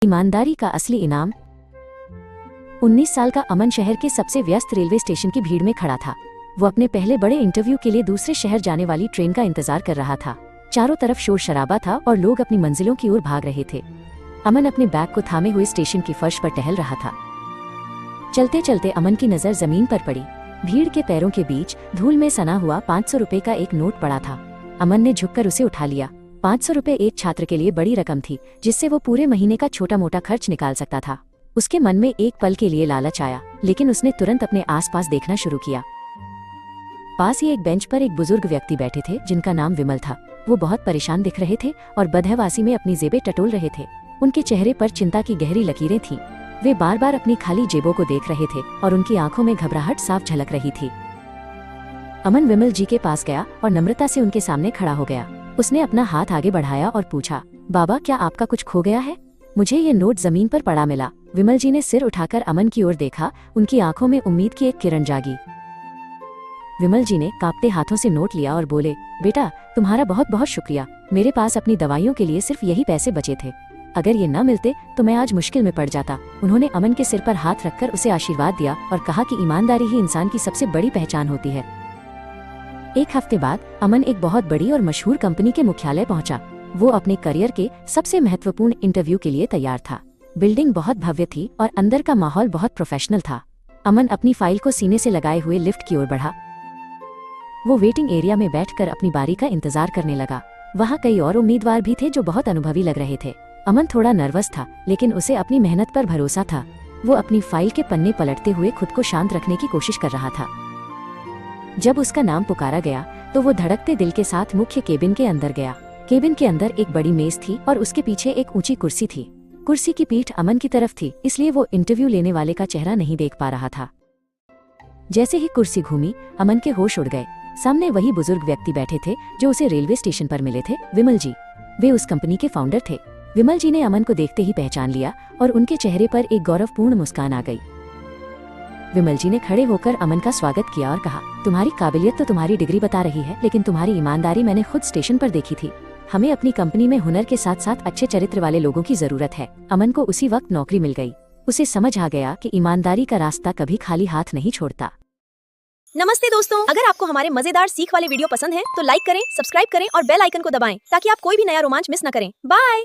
ईमानदारी का असली इनाम। 19 साल का अमन शहर के सबसे व्यस्त रेलवे स्टेशन की भीड़ में खड़ा था। वो अपने पहले बड़े इंटरव्यू के लिए दूसरे शहर जाने वाली ट्रेन का इंतजार कर रहा था। चारों तरफ शोर शराबा था और लोग अपनी मंजिलों की ओर भाग रहे थे। अमन अपने बैग को थामे हुए स्टेशन की फर्श पर टहल रहा था। चलते चलते अमन की नजर जमीन पर पड़ी। भीड़ के पैरों के बीच धूल में सना हुआ 500 रुपए का एक नोट पड़ा था। अमन ने झुककर उसे उठा लिया। 500 रुपए एक छात्र के लिए बड़ी रकम थी, जिससे वो पूरे महीने का छोटा मोटा खर्च निकाल सकता था। उसके मन में एक पल के लिए लालच आया, लेकिन उसने तुरंत अपने आसपास देखना शुरू किया। पास ही एक बेंच पर एक बुजुर्ग व्यक्ति बैठे थे, जिनका नाम विमल था। वो बहुत परेशान दिख रहे थे और बदहवासी में अपनी जेबें टटोल रहे थे। उनके चेहरे पर चिंता की गहरी लकीरें थीं। वे बार बार अपनी खाली जेबों को देख रहे थे और उनकी आंखों में घबराहट साफ झलक रही थी। अमन विमल जी के पास गया और नम्रता से उनके सामने खड़ा हो गया। उसने अपना हाथ आगे बढ़ाया और पूछा, बाबा, क्या आपका कुछ खो गया है? मुझे ये नोट जमीन पर पड़ा मिला। विमल जी ने सिर उठाकर अमन की ओर देखा। उनकी आंखों में उम्मीद की एक किरण जागी। विमल जी ने कांपते हाथों से नोट लिया और बोले, बेटा, तुम्हारा बहुत बहुत शुक्रिया। मेरे पास अपनी दवाइयों के लिए सिर्फ यही पैसे बचे थे। अगर ये न मिलते तो मैं आज मुश्किल में पड़ जाता। उन्होंने अमन के सिर पर हाथ रखकर उसे आशीर्वाद दिया और कहा कि ईमानदारी ही इंसान की सबसे बड़ी पहचान होती है। एक हफ्ते बाद अमन एक बहुत बड़ी और मशहूर कंपनी के मुख्यालय पहुंचा। वो अपने करियर के सबसे महत्वपूर्ण इंटरव्यू के लिए तैयार था। बिल्डिंग बहुत भव्य थी और अंदर का माहौल बहुत प्रोफेशनल था। अमन अपनी फाइल को सीने से लगाए हुए लिफ्ट की ओर बढ़ा। वो वेटिंग एरिया में बैठकर अपनी बारी का इंतजार करने लगा। वहाँ कई और उम्मीदवार भी थे जो बहुत अनुभवी लग रहे थे। अमन थोड़ा नर्वस था, लेकिन उसे अपनी मेहनत पर भरोसा था। वो अपनी फाइल के पन्ने पलटते हुए खुद को शांत रखने की कोशिश कर रहा था। जब उसका नाम पुकारा गया तो वो धड़कते दिल के साथ मुख्य केबिन के अंदर गया। केबिन के अंदर एक बड़ी मेज थी और उसके पीछे एक ऊंची कुर्सी थी। कुर्सी की पीठ अमन की तरफ थी, इसलिए वो इंटरव्यू लेने वाले का चेहरा नहीं देख पा रहा था। जैसे ही कुर्सी घूमी, अमन के होश उड़ गए। सामने वही बुजुर्ग व्यक्ति बैठे थे जो उसे रेलवे स्टेशन पर मिले थे, विमल जी। वे उस कंपनी के फाउंडर थे। विमल जी ने अमन को देखते ही पहचान लिया और उनके चेहरे पर एक गौरवपूर्ण मुस्कान आ गई। विमल जी ने खड़े होकर अमन का स्वागत किया और कहा, तुम्हारी काबिलियत तो तुम्हारी डिग्री बता रही है, लेकिन तुम्हारी ईमानदारी मैंने खुद स्टेशन पर देखी थी। हमें अपनी कंपनी में हुनर के साथ साथ अच्छे चरित्र वाले लोगों की जरूरत है। अमन को उसी वक्त नौकरी मिल गई। उसे समझ आ गया कि ईमानदारी का रास्ता कभी खाली हाथ नहीं छोड़ता। नमस्ते दोस्तों, अगर आपको हमारे मजेदार सीख वाले वीडियो पसंद है तो लाइक करें, सब्सक्राइब करें और बेल आइकन को दबाएं ताकि आप कोई भी नया रोमांच मिस न करें। बाय।